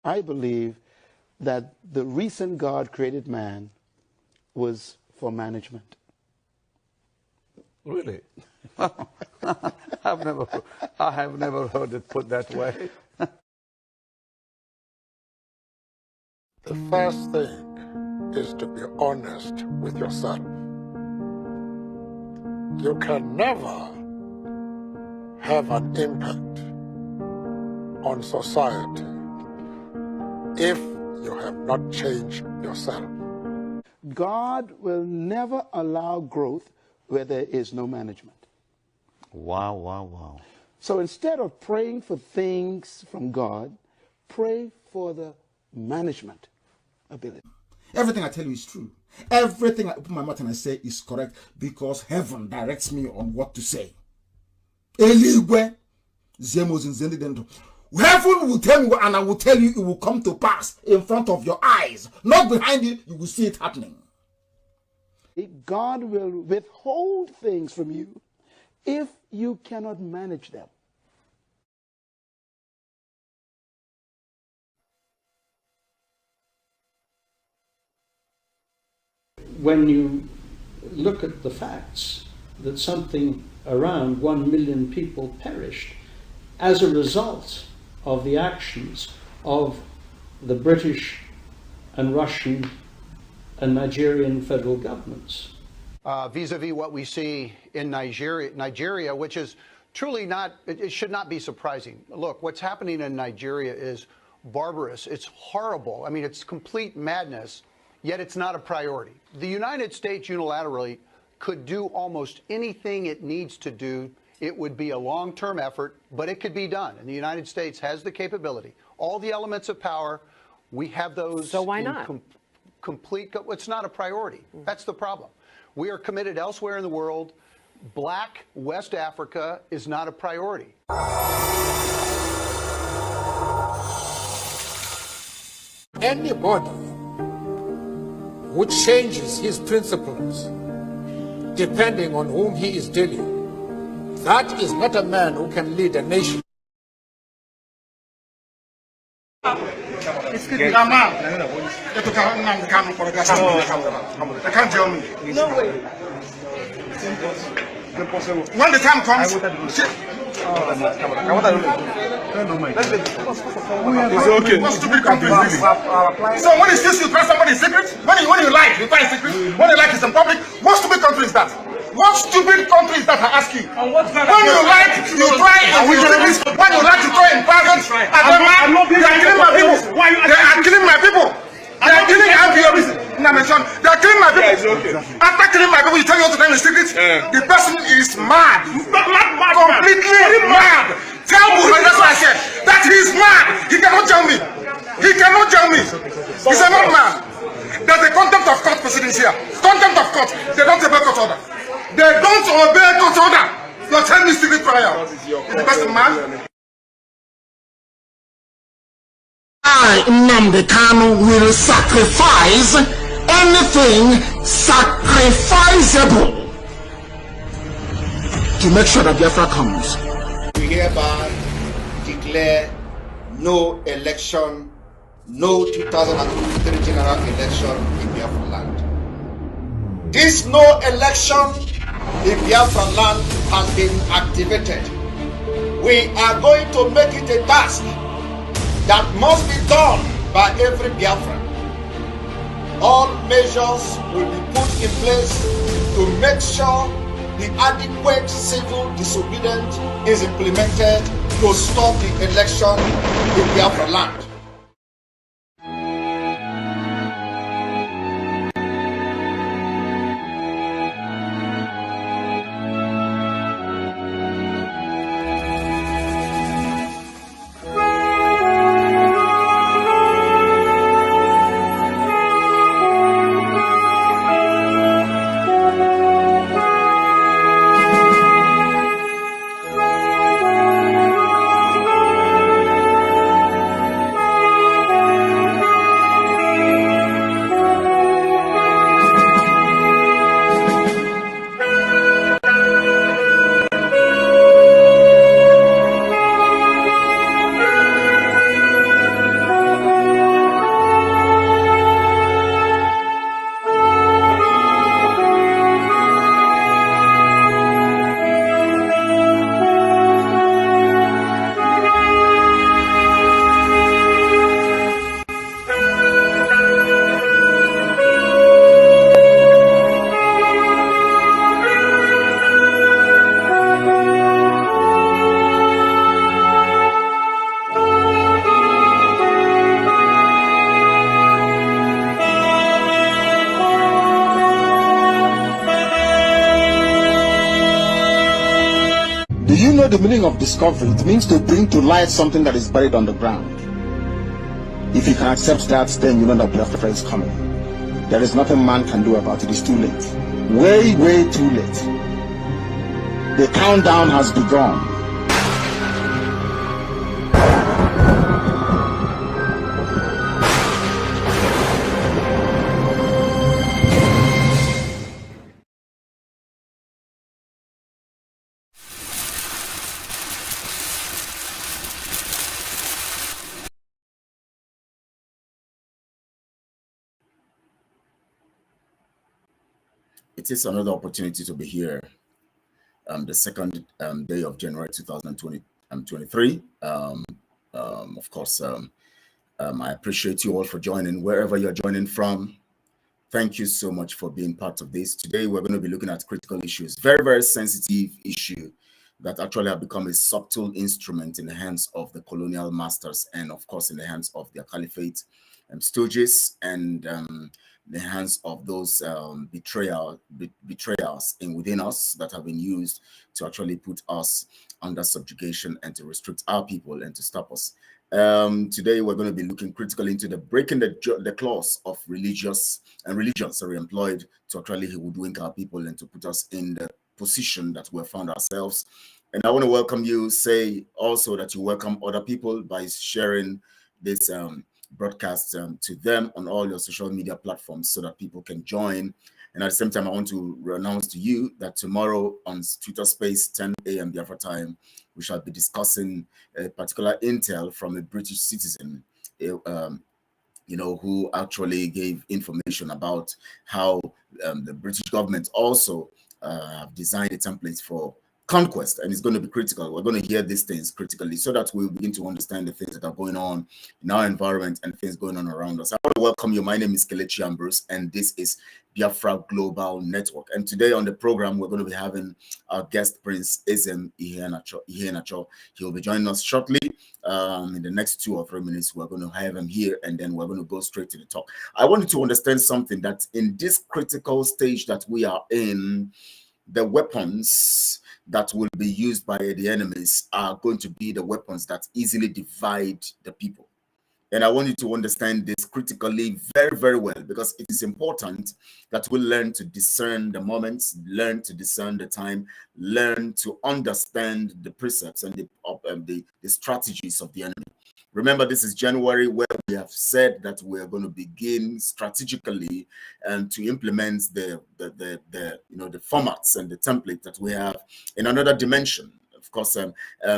I believe that the reason God created man was for management. Really? I have never heard it put that way. The first thing is to be honest with yourself. You can never have an impact on society if you have not changed yourself. God will never allow growth where there is no management. Wow, wow, wow. So instead of praying for things from God, pray for the management ability. Everything I tell you is true. Everything I open my mouth and I say is correct because heaven directs me on what to say. Eligwe, Zemos in Zenidendo. Heaven will tell me and I will tell you it will come to pass in front of your eyes. Not behind you, you will see it happening. God will withhold things from you if you cannot manage them. When you look at the facts that something around 1 million people perished as a result of the actions of the British and Russian and Nigerian federal governments. Vis-a-vis what we see in Nigeria, which is truly not, it should not be surprising. Look, what's happening in Nigeria is barbarous. It's horrible. I mean, it's complete madness, yet it's not a priority. The United States unilaterally could do almost anything it needs to do. It would be a long-term effort, but it could be done. And the United States has the capability. All the elements of power, we have those. So why not? It's not a priority. That's the problem. We are committed elsewhere in the world. Black West Africa is not a priority. Anybody who changes his principles depending on whom he is dealing, that is not a man who can lead a nation. Excuse me. They can't tell me. No way. When the time comes, it's okay. What stupid country is this? So when it's this, you tell somebody's secret? When you like, you tell a secret. When you like, it's in public. What stupid country is that? What stupid country is that, I ask you? When you like, you try and you do this. When you like to try in private, they are killing my people. They are killing my people. They are killing They are killing my people. After killing my people, you tell me what to tell in secret? The person is mad. Completely mad. Tell Buhari, that's what I said. That he is mad. He cannot tell me. He cannot tell me. He's a madman. There's a contempt of court proceedings here. Contempt of court. They don't obey court order. They don't obey court order. You're telling me secret trial. Is the person mad? I, Nnamdi Kanu, will sacrifice anything sacrificable to make sure that Biafra comes. We hereby declare no election, no 2023 general election in Biafra land. This no election in Biafra land has been activated. We are going to make it a task that must be done by every Biafran. All measures will be put in place to make sure the adequate civil disobedience is implemented to stop the election in Biafra land. know the meaning of discovery? It means to bring to light something that is buried on the ground. If you can accept that, then you know that Biafra is coming. There is nothing man can do about it. It's too late. Way, way too late. The countdown has begun. It is another opportunity to be here. The second day of January 2023. Of course, I appreciate you all for joining wherever you're joining from. Thank you so much for being part of this. Today, we're going to be looking at critical issues, very, very sensitive issue that actually have become a subtle instrument in the hands of the colonial masters and, of course, in the hands of their caliphate stooges and the hands of those betrayers within us that have been used to actually put us under subjugation and to restrict our people and to stop us. Today, we're going to be looking critically into the breaking the clause of religions employed to actually hoodwink our people and to put us in the position that we found ourselves. And I want to welcome you. Say also that you welcome other people by sharing this broadcast to them on all your social media platforms so that people can join. And at the same time, I want to announce to you that tomorrow on Twitter Space, 10 a.m. Biafra time, we shall be discussing a particular intel from a British citizen, who actually gave information about how the British government also have designed a template for conquest, and it's going to be critical. We're going to hear these things critically so that we'll begin to understand the things that are going on in our environment and things going on around us. I want to welcome you. My name is Kelechi Ambrose, and this is Biafra Global Network. And today on the program, we're going to be having our guest Prince Ezem Ihenacho. He'll be joining us shortly. In the next 2 or 3 minutes, we're going to have him here, and then we're going to go straight to the talk. I wanted to understand something, that in this critical stage that we are in, the weapons that will be used by the enemies are going to be the weapons that easily divide the people. And I want you to understand this critically very, very well, because it is important that we learn to discern the moments, learn to discern the time, learn to understand the precepts and the strategies of the enemy. Remember, this is January, where we have said that we are going to begin strategically and to implement the formats and the template that we have in another dimension. Of course,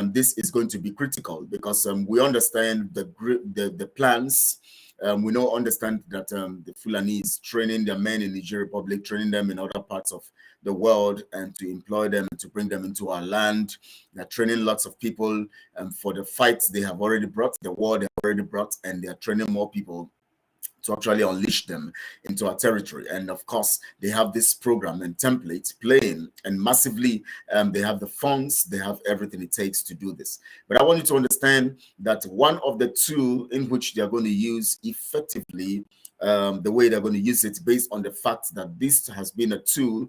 this is going to be critical because we understand the plans. We now understand that the Fulani is training their men in Niger Republic, training them in other parts of the world, and to employ them and to bring them into our land. They're training lots of people for the fights they have already brought, the war they have already brought, and they're training more people to actually unleash them into our territory. And of course, they have this program and templates playing, and massively they have the funds, they have everything it takes to do this. But I want you to understand that one of the tools in which they're going to use effectively, the way they're going to use it, based on the fact that this has been a tool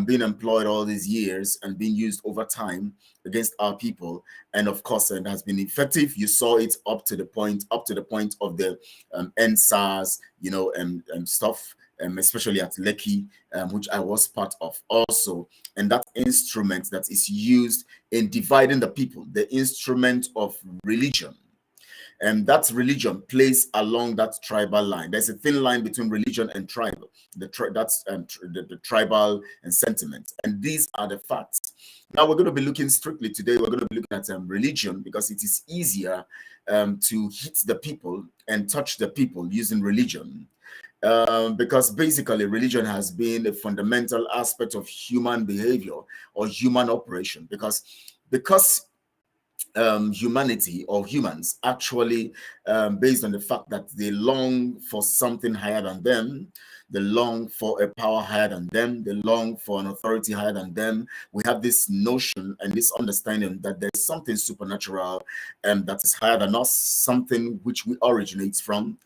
being employed all these years and being used over time against our people, and of course, it has been effective. You saw it up to the point of the NSARS, and stuff, especially at Lekki, which I was part of also. And that instrument that is used in dividing the people, the instrument of religion. And that religion plays along that tribal line. There's a thin line between religion and tribal. That's the tribal and sentiment. And these are the facts. Now we're going to be looking strictly today. We're going to be looking at religion, because it is easier to hit the people and touch the people using religion. Because basically religion has been a fundamental aspect of human behavior or human operation. Because humanity or humans actually, based on the fact that they long for something higher than them, they long for a power higher than them, they long for an authority higher than them. We have this notion and this understanding that there's something supernatural that is higher than us, something which we originate from,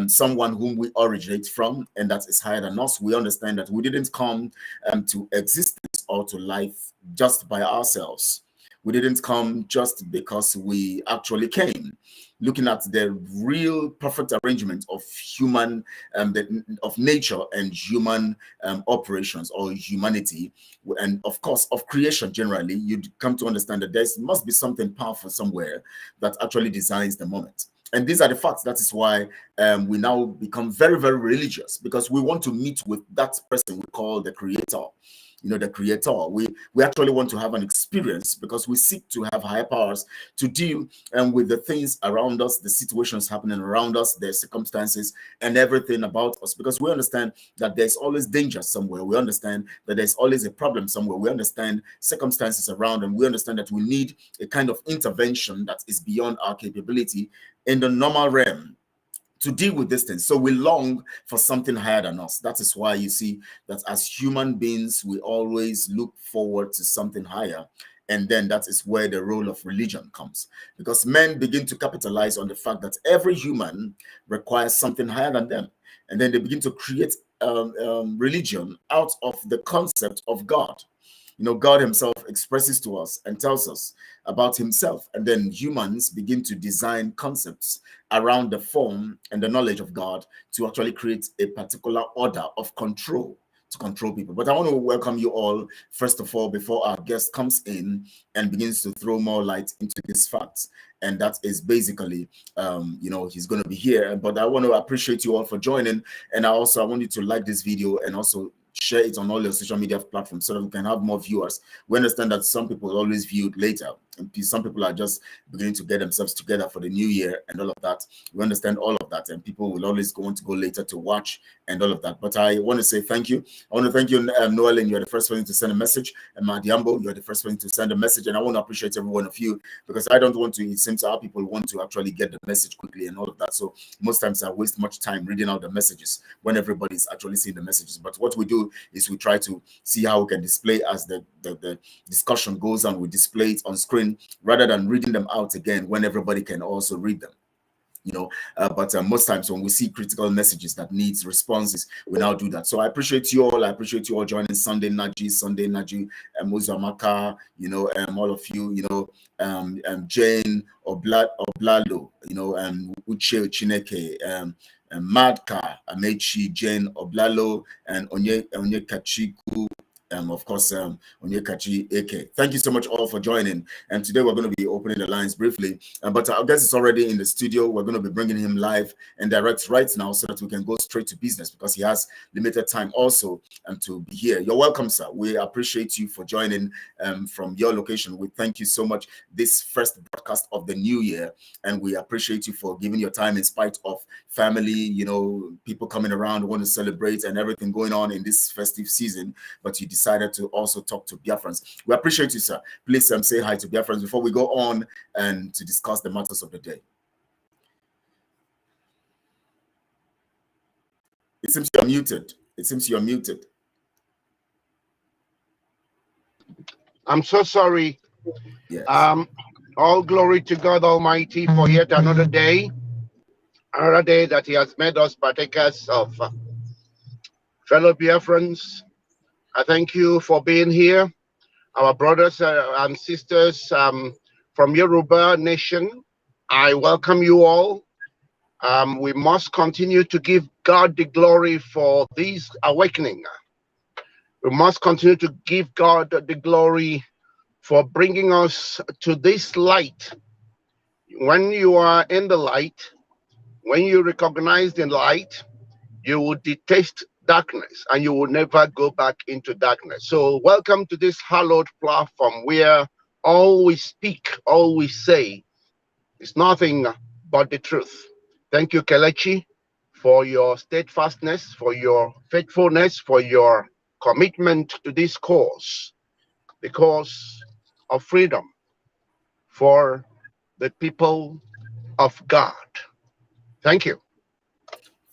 someone whom we originate from, and that is higher than us. We understand that we didn't come to existence or to life just by ourselves. We didn't come just because we actually came. Looking at the real perfect arrangement of human, of nature and human operations or humanity, and of course of creation generally, you'd come to understand that there must be something powerful somewhere that actually designs the moment. And these are the facts. That is why we now become very, very religious, because we want to meet with that person we call the creator. You know, the creator. We actually want to have an experience, because we seek to have higher powers to deal with the things around us, the situations happening around us, the circumstances and everything about us, because we understand that there's always danger somewhere. We understand that there's always a problem somewhere. We understand circumstances around, and we understand that we need a kind of intervention that is beyond our capability in the normal realm to deal with this thing. So we long for something higher than us. That is why you see that as human beings, we always look forward to something higher. And then that is where the role of religion comes, because men begin to capitalize on the fact that every human requires something higher than them. And then they begin to create religion out of the concept of God. You know, God himself expresses to us and tells us about himself. And then humans begin to design concepts around the form and the knowledge of God to actually create a particular order of control to control people. But I want to welcome you all, first of all, before our guest comes in and begins to throw more light into these facts. And that is basically, you know, he's going to be here. But I want to appreciate you all for joining. And I want you to like this video and also share it on all your social media platforms so that we can have more viewers. We understand that some people always view it later, and some people are just beginning to get themselves together for the new year and all of that. We understand all of that, and people will always want to go later to watch and all of that. But I want to say thank you. I want to thank you, Noel, and you're the first person to send a message, and Madiambo, you're the first person to send a message, and I want to appreciate every one of you, because I don't want to, it seems our people want to actually get the message quickly and all of that. So most times I waste much time reading out the messages when everybody's actually seeing the messages. But what we do is we try to see how we can display as the discussion goes on. We display it on screen rather than reading them out again when everybody can also read them. You know, but most times when we see critical messages that needs responses, we now do that. So I appreciate you all. I appreciate you all joining Sunday Naji, Muzamaka, you know, all of you, you know, Jane Oblalo, you know, Uche Chineke, Madka, Amechi, Jane Oblalo, and Onye Kachiku, of course, Onyekachi Eke. Thank you so much all for joining. And today we're going to be opening the lines briefly. But our guest is already in the studio. We're going to be bringing him live and direct right now so that we can go straight to business, because he has limited time also to be here. You're welcome, sir. We appreciate you for joining from your location. We thank you so much. This first broadcast of the new year, and we appreciate you for giving your time in spite of family, you know, people coming around who want to celebrate and everything going on in this festive season. But you decided to also talk to Biafrans. We appreciate you, sir. Please say hi to Biafrans before we go on and to discuss the matters of the day. It seems you're muted. It seems you're muted. I'm so sorry. Yes. All glory to God Almighty for yet another day that he has made us partakers of. Fellow Biafrans, I thank you for being here. Our brothers and sisters from Yoruba Nation, I welcome you all. We must continue to give God the glory for this awakening. We must continue to give God the glory for bringing us to this light. When you are in the light, when you recognize the light, you will detest darkness and you will never go back into darkness. So welcome to this hallowed platform where all we speak, all we say is nothing but the truth. Thank you, Kelechi, for your steadfastness, for your faithfulness, for your commitment to this cause, the cause of freedom for the people of God. Thank you.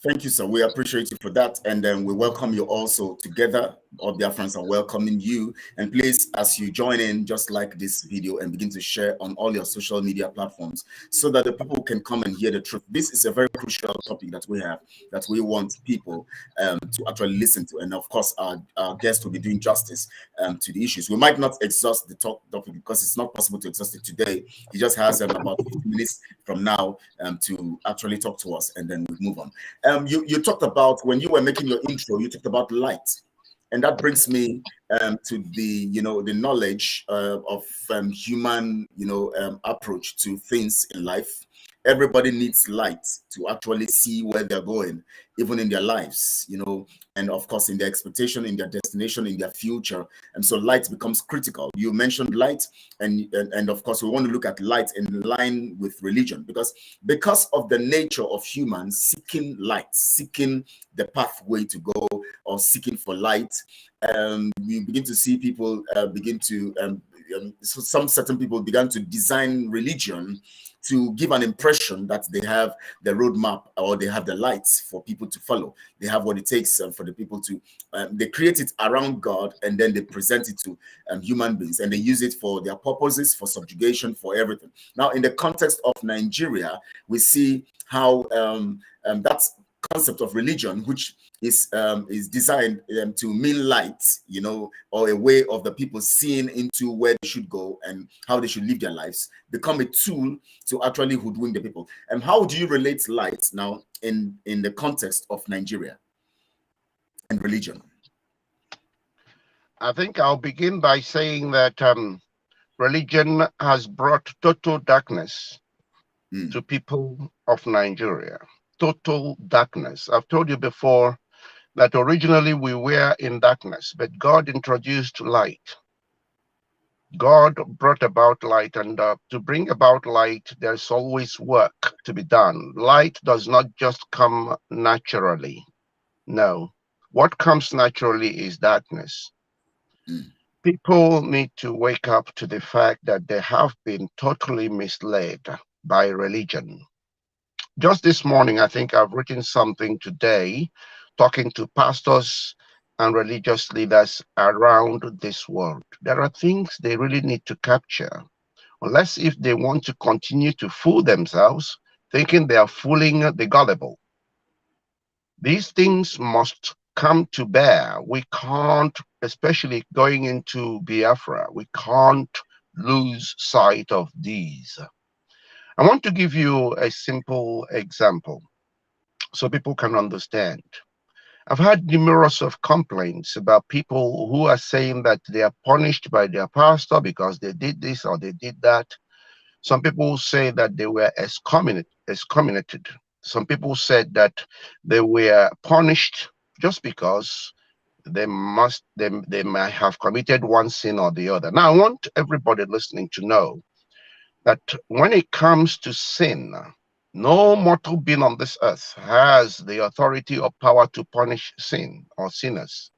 Thank you, sir. We appreciate you for that. And then we welcome you also together all Biafrans are welcoming you. And please, as you join in, just like this video and begin to share on all your social media platforms so that the people can come and hear the truth. This is a very crucial topic that we have, that we want people to actually listen to. And of course, our guest will be doing justice to the issues. We might not exhaust the topic because it's not possible to exhaust it today. He just has about 15 minutes from now to actually talk to us, and then we move on. You talked about, when you were making your intro, you talked about light. And that brings me to the, the knowledge of human, approach to things in life. Everybody needs light to actually see where they're going, even in their lives, and of course in their expectation, in their destination, in their future. And so light becomes critical. You mentioned light, and of course we want to look at light in line with religion, because of the nature of humans seeking light, seeking the pathway to go, or seeking for light. We begin to see people begin to some certain people began to design religion to give an impression that they have the roadmap, or they have the lights for people to follow. They have what it takes for the people to, they create it around God, and then they present it to human beings, and they use it for their purposes, for subjugation, for everything. Now, in the context of Nigeria, we see how that concept of religion, which is designed to mean light, or a way of the people seeing into where they should go and how they should live their lives, become a tool to actually hoodwink the people. And how do you relate light now in the context of Nigeria and religion? I think I'll begin by saying that religion has brought total darkness to people of Nigeria. Total darkness. I've told you before that originally we were in darkness, but God introduced light. God brought about light, and to bring about light, there's always work to be done. Light does not just come naturally. No. What comes naturally is darkness. People need to wake up to the fact that they have been totally misled by religion. Just this morning, I think I've written something today talking to pastors and religious leaders around this world. There are things they really need to capture, unless if they want to continue to fool themselves, thinking they are fooling the gullible. These things must come to bear. We can't, especially going into Biafra, we can't lose sight of these. I want to give you a simple example so people can understand. I've had numerous of complaints about people who are saying that they are punished by their pastor because they did this or they did that. Some people say that they were excommunicated. Some people said that they were punished just because they might have committed one sin or the other. Now, I want everybody listening to know that when it comes to sin, no mortal being on this earth has the authority or power to punish sin or sinners.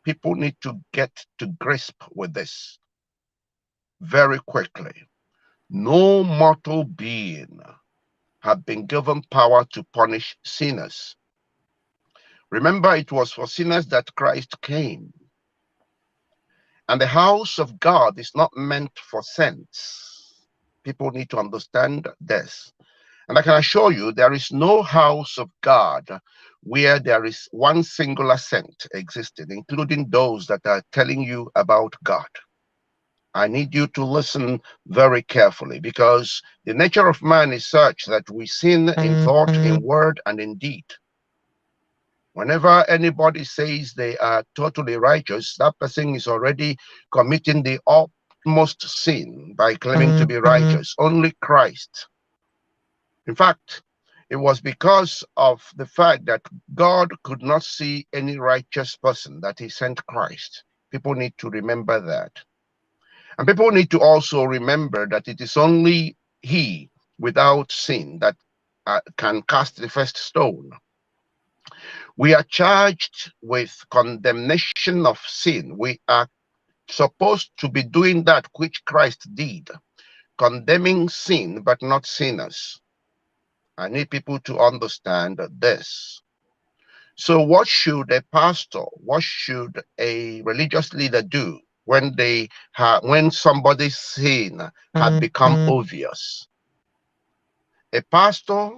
People need to get to grasp with this very quickly. No mortal being have been given power to punish sinners. Remember, it was for sinners that Christ came. And the house of God is not meant for saints. People need to understand this. And I can assure you, there is no house of God where there is one singular saint existing, including those that are telling you about God. I need you to listen very carefully, because the nature of man is such that we sin in thought, in word, and in deed. Whenever anybody says they are totally righteous, that person is already committing the utmost sin by claiming to be righteous. Only Christ. In fact, it was because of the fact that God could not see any righteous person that he sent Christ. People need to remember that. And people need to also remember that it is only he without sin that can cast the first stone. We are charged with condemnation of sin. We are supposed to be doing that which Christ did, condemning sin, but not sinners. I need people to understand this. So what should a pastor, what should a religious leader do when when somebody's sin had become obvious? A pastor,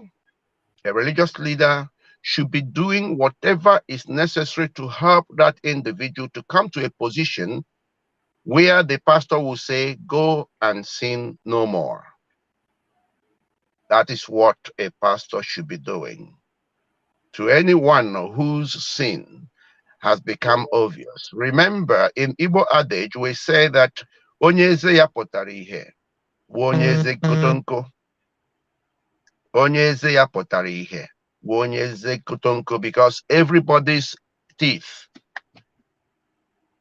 a religious leader should be doing whatever is necessary to help that individual to come to a position where the pastor will say, go and sin no more. That is what a pastor should be doing. To anyone whose sin has become obvious. Remember, in Igbo adage, we say that onye eze ya pụtara ihe, onye eze kotonko. Onye eze ya pụtara ihe, onye eze kotonko, because everybody's teeth.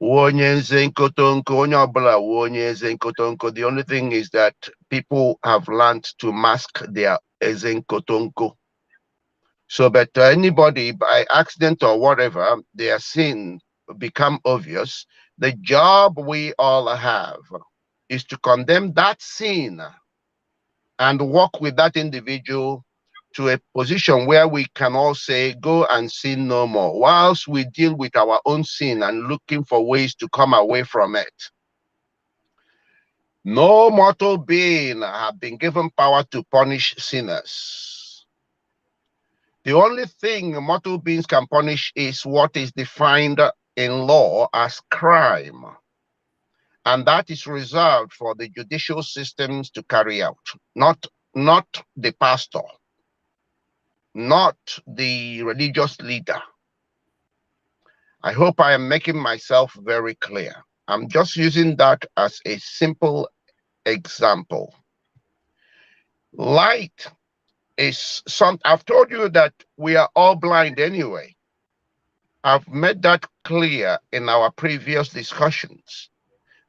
Onye eze kotonko, onye ọbụla onye eze kotonko. The only thing is that people have learned to mask their eze kotonko. So that anybody by accident or whatever, their sin become obvious, the job we all have is to condemn that sin and work with that individual to a position where we can all say, go and sin no more, whilst we deal with our own sin and looking for ways to come away from it. No mortal being have been given power to punish sinners. The only thing mortal beings can punish is what is defined in law as crime. And that is reserved for the judicial systems to carry out, not the pastor, not the religious leader. I hope I am making myself very clear. I'm just using that as a simple example. Light is I've told you that we are all blind anyway. I've made that clear in our previous discussions,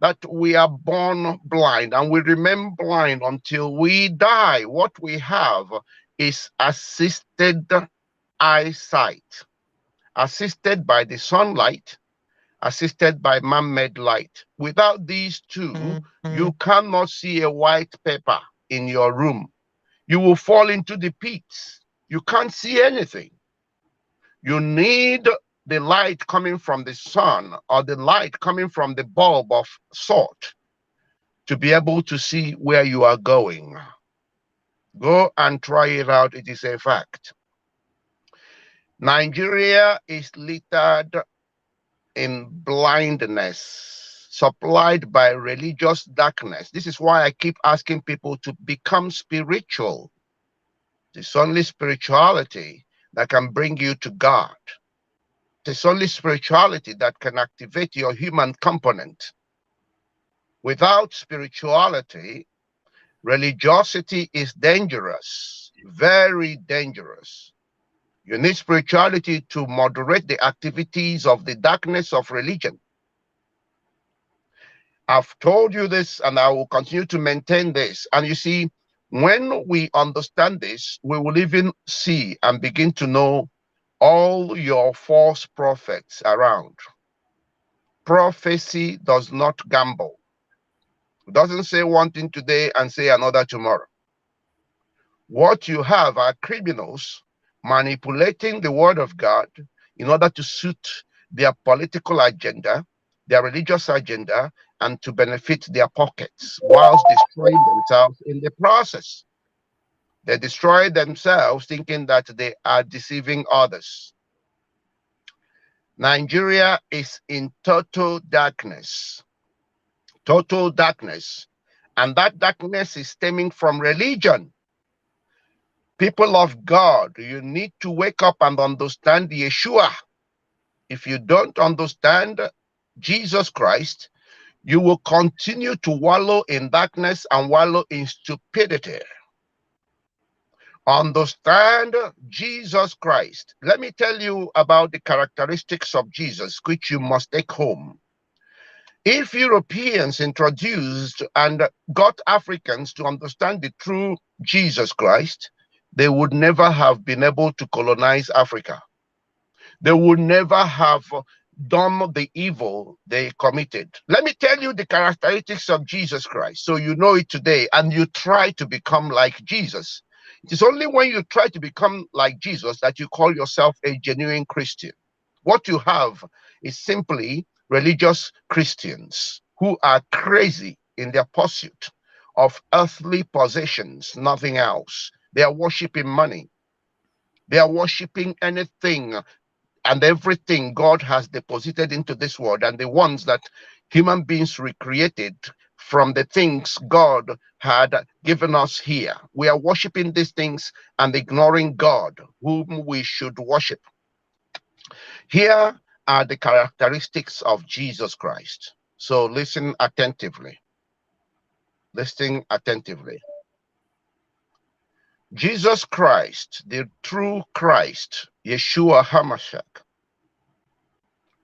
that we are born blind and we remain blind until we die. What we have is assisted eyesight, assisted by the sunlight, assisted by man-made light. Without these two, you cannot see a white paper in your room. You will fall into the pits. You can't see anything. You need the light coming from the sun or the light coming from the bulb of salt to be able to see where you are going. Go and try it out. It is a fact. Nigeria is littered in blindness, supplied by religious darkness. This is why I keep asking people to become spiritual. It's only spirituality that can bring you to God. It's only spirituality that can activate your human component. Without spirituality, religiosity is dangerous, very dangerous. You need spirituality to moderate the activities of the darkness of religion. I've told you this and I will continue to maintain this. And you see, when we understand this, we will even see and begin to know all your false prophets around. Prophecy does not gamble. It doesn't say one thing today and say another tomorrow. What you have are criminals manipulating the word of God in order to suit their political agenda, their religious agenda, and to benefit their pockets, whilst destroying themselves in the process. They destroy themselves thinking that they are deceiving others. Nigeria is in total darkness. Total darkness. And that darkness is stemming from religion. People of God, you need to wake up and understand Yeshua. If you don't understand Jesus Christ, you will continue to wallow in darkness and wallow in stupidity. Understand Jesus Christ. Let me tell you about the characteristics of Jesus, which you must take home. If Europeans introduced and got Africans to understand the true Jesus Christ, they would never have been able to colonize Africa. They would never have done the evil they committed. Let me tell you the characteristics of Jesus Christ so you know it today and you try to become like Jesus. It is only when you try to become like Jesus that you call yourself a genuine Christian. What you have is simply religious Christians who are crazy in their pursuit of earthly possessions, nothing else. They are worshiping money. They are worshiping anything and everything God has deposited into this world, and the ones that human beings recreated from the things God had given us here. We are worshiping these things and ignoring God, whom we should worship. Here are the characteristics of Jesus Christ. So listen attentively. Listen attentively. Jesus Christ, the true Christ, Yeshua HaMashiach,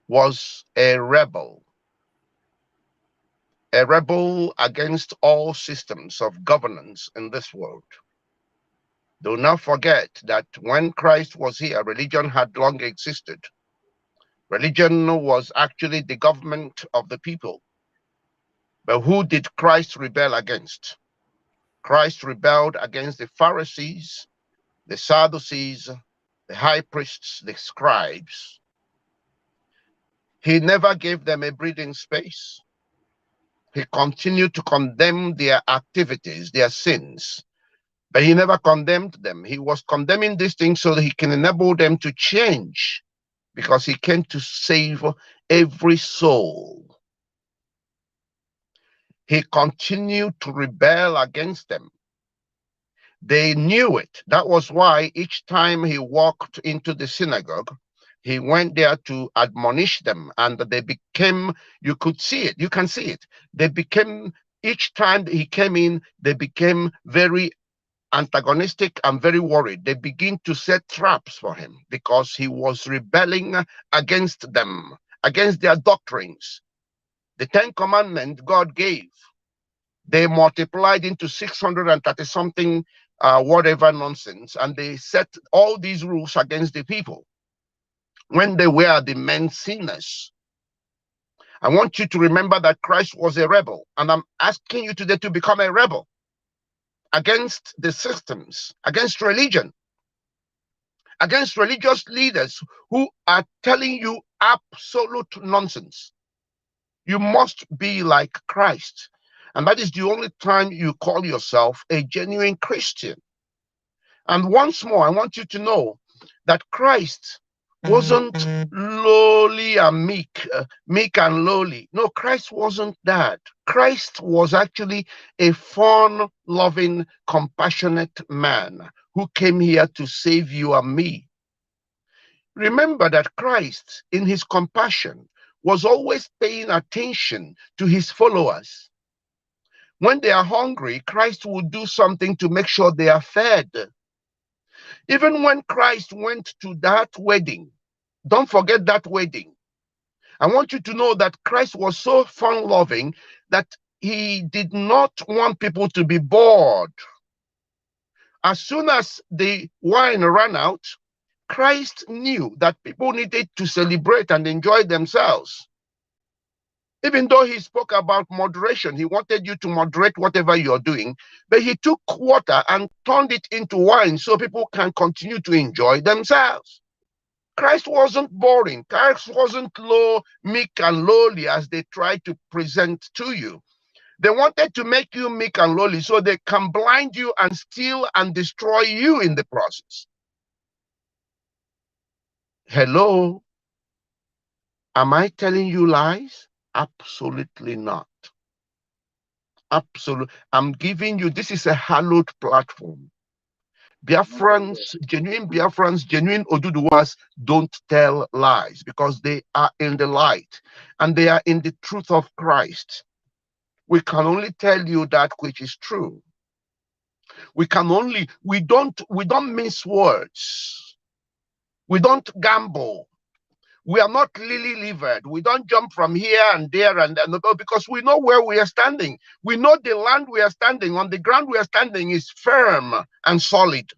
was a rebel against all systems of governance in this world. Do not forget that when Christ was here, religion had long existed. Religion was actually the government of the people. But who did Christ rebel against? Christ rebelled against the Pharisees, the Sadducees, the high priests, the scribes. He never gave them a breathing space. He continued to condemn their activities, their sins, but he never condemned them. He was condemning these things so that he can enable them to change, because he came to save every soul. He continued to rebel against them. They knew it. That was why each time he walked into the synagogue, he went there to admonish them, and they became, you could see it, you can see it. They became, each time he came in, they became very antagonistic and very worried. They begin to set traps for him because he was rebelling against them, against their doctrines. The 10 Commandments God gave, they multiplied into 630 something whatever nonsense, and they set all these rules against the people when they were the main sinners. I want you to remember that Christ was a rebel, and I'm asking you today to become a rebel against the systems, against religion, against religious leaders who are telling you absolute nonsense. You must be like Christ, and that is the only time you call yourself a genuine Christian. And once more, I want you to know that Christ wasn't lowly and meek and lowly. No, Christ wasn't that. Christ was actually a fun-loving, compassionate man who came here to save you and me. Remember that Christ, in his compassion, was always paying attention to his followers. When they are hungry, Christ will do something to make sure they are fed. Even when Christ went to that wedding, don't forget that wedding. I want you to know that Christ was so fun-loving that he did not want people to be bored. As soon as the wine ran out, Christ knew that people needed to celebrate and enjoy themselves. Even though he spoke about moderation, he wanted you to moderate whatever you're doing, but he took water and turned it into wine so people can continue to enjoy themselves. Christ wasn't boring. Christ wasn't low, meek, and lowly as they tried to present to you. They wanted to make you meek and lowly so they can blind you and steal and destroy you in the process. Hello? Am I telling you lies? Absolutely not. Absolutely. I'm giving you, this is a hallowed platform. Biafrans, genuine Oduduwas don't tell lies because they are in the light and they are in the truth of Christ. We can only tell you that which is true. We don't mince words. We don't gamble. We are not lily-livered. We don't jump from here and there and because we know where we are standing. We know the land we are standing on. The ground we are standing is firm and solid.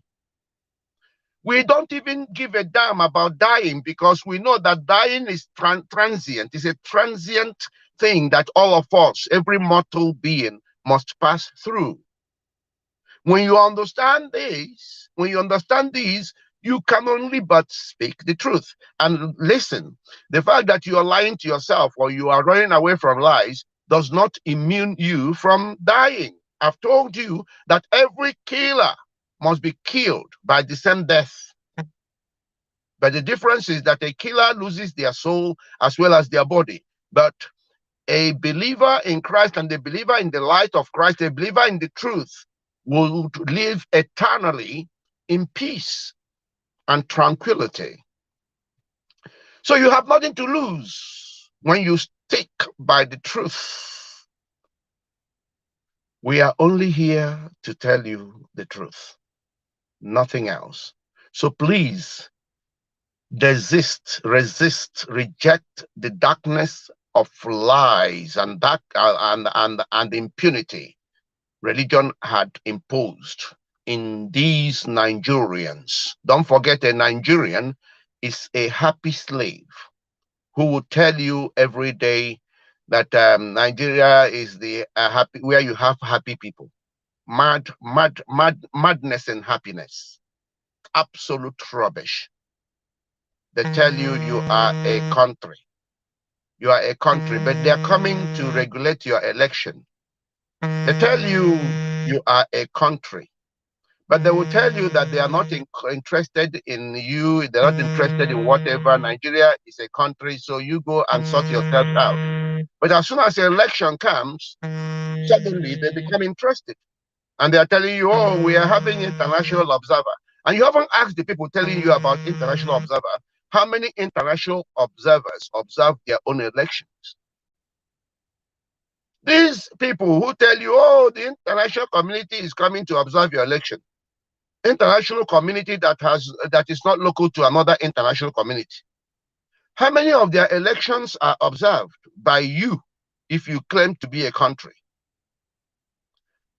We don't even give a damn about dying because we know that dying is transient. It's a transient thing that all of us, every mortal being, must pass through. When you understand this, you can only but speak the truth. And listen, the fact that you are lying to yourself or you are running away from lies does not immune you from dying. I've told you that every killer must be killed by the same death. But the difference is that a killer loses their soul as well as their body. But a believer in Christ and a believer in the light of Christ, a believer in the truth, will live eternally in peace and tranquility. So you have nothing to lose when you stick by the truth. We are only here to tell you the truth, nothing else. So please resist, reject the darkness of lies and and impunity religion had imposed in these Nigerians. Don't forget, a Nigerian is a happy slave who will tell you every day that Nigeria is the happy, where you have happy people. Madness and happiness. Absolute rubbish. They tell you you are a country. You are a country, but they are coming to regulate your election. They tell you you are a country, but they will tell you that they are not interested in you. They're not interested in whatever. Nigeria is a country, so you go and sort yourself out. But as soon as the election comes, suddenly they become interested. And they are telling you, oh, we are having international observer. And you haven't asked the people telling you about international observer, how many international observers observe their own elections? These people who tell you, oh, the international community is coming to observe your election. International community that is not local to another international community. How many of their elections are observed by you if you claim to be a country?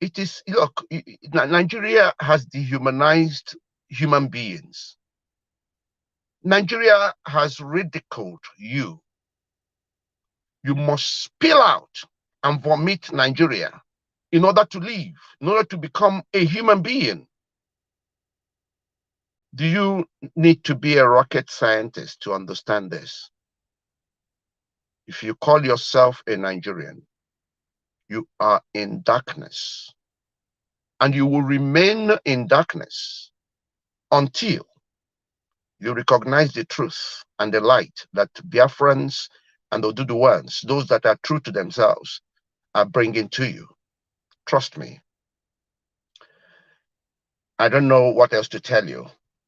It is, look, Nigeria has dehumanized human beings. Nigeria has ridiculed you. You must spill out and vomit Nigeria in order to live, in order to become a human being. Do you need to be a rocket scientist to understand this? If you call yourself a Nigerian, you are in darkness, and you will remain in darkness until you recognize the truth and the light that Biafrans and Oduduwans, those that are true to themselves, are bringing to you. Trust me. I don't know what else to tell you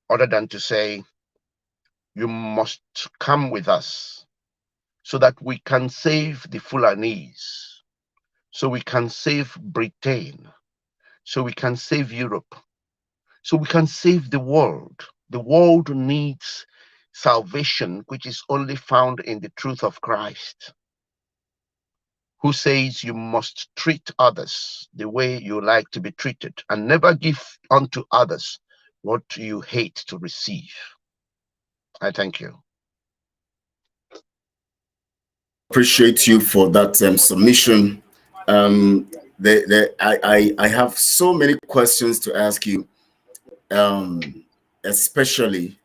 other than to say you must come with us so that we can save the Fulanese, so we can save Britain, so we can save Europe, so we can save the world. The world needs salvation, which is only found in the truth of Christ, who says you must treat others the way you like to be treated and never give unto others what you hate to receive. I thank you. Appreciate you for that submission. I have so many questions to ask you, especially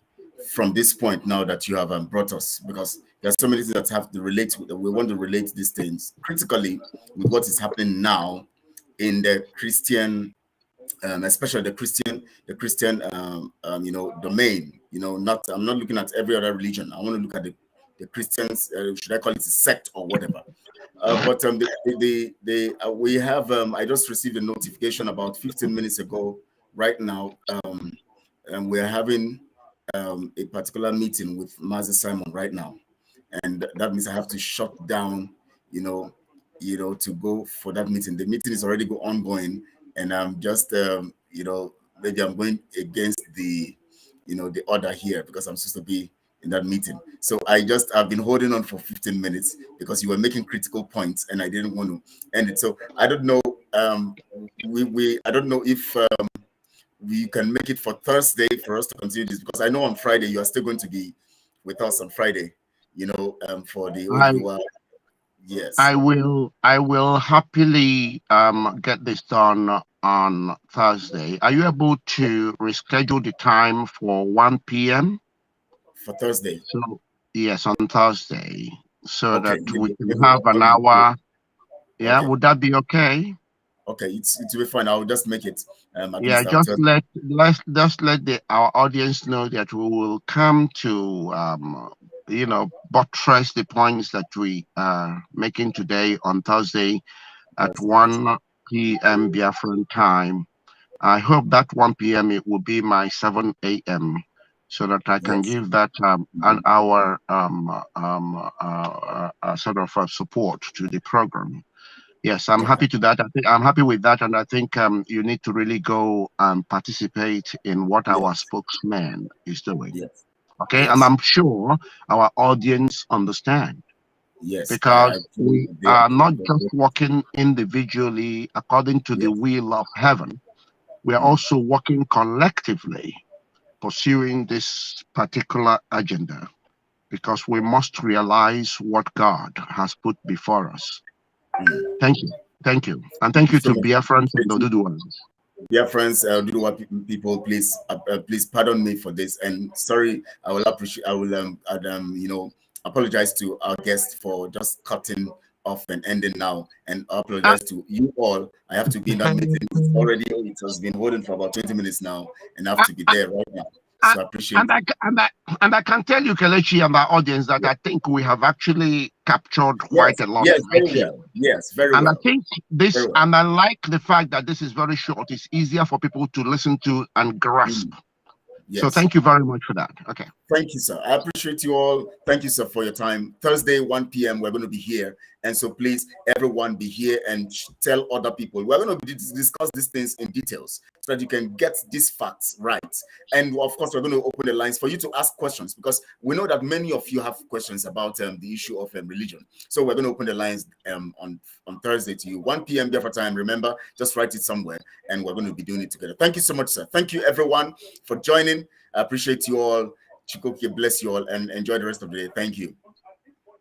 from this point now that you have brought us, because there's so many things that have to relate. We want to relate these things critically with what is happening now in the Christian, especially the Christian, domain. I'm not looking at every other religion. I want to look at the Christians. Should I call it a sect or whatever? But we have. I just received a notification about 15 minutes ago. Right now, and we're having a particular meeting with Mazi Simon right now, and that means I have to shut down. To go for that meeting. The meeting is already ongoing, and I'm just maybe I'm going against the the order here because I'm supposed to be in that meeting. So I've been holding on for 15 minutes because you were making critical points and I didn't want to end it. So I don't know. I don't know if we can make it for Thursday for us to continue this, because I know on Friday you are still going to be with us on Friday. For the Oduduwa. Yes. I will happily get this done on Thursday. Are you able to reschedule the time for 1 p.m.? For Thursday? So, yes, on Thursday, so okay, that we can have an hour. Yeah, okay. Would that be okay? Okay, it will be fine. I'll just make it. Yeah, just let our audience know that we will come to buttress the points that we are making today on Thursday at 1 p.m. Biafran time. I hope that 1 p.m. it will be my 7 a.m. so that I can give that an hour sort of support to the program. Yes, I'm happy to that. I think I'm happy with that, and I think you need to really go and participate in what our spokesman is doing. Yes. Okay, yes. And I'm sure our audience understand. Yes, because we are not just working individually according to the will of heaven. We are also working collectively, pursuing this particular agenda, because we must realize what God has put before us. Thank you. Thank you. And thank you to Biafrans and Oduduwa. Biafrans, Oduduwa people, please pardon me for this. And sorry, I will apologize to our guests for just cutting off and ending now. And I apologize to you all. I have to be in that meeting. It has been holding for about 20 minutes now, and I have to be there right now. So I appreciate it. And I can tell you, Kelechi, and our audience, that I think we have actually captured quite a lot. Yes, very well. Yes, very well. And I think this, and I like the fact that this is very short. It's easier for people to listen to and grasp. Yes. So thank you very much for that. Okay. Thank you, sir. I appreciate you all. Thank you, sir, for your time. Thursday, 1 p.m., we're going to be here. And so please, everyone be here and tell other people. We're going to discuss these things in details so that you can get these facts right. And of course, we're going to open the lines for you to ask questions, because we know that many of you have questions about the issue of religion. So we're going to open the lines on Thursday to you. 1 p.m. Biafra time. Remember, just write it somewhere, and we're going to be doing it together. Thank you so much, sir. Thank you, everyone, for joining. I appreciate you all. Chikoki bless you all, and enjoy the rest of the day. Thank you.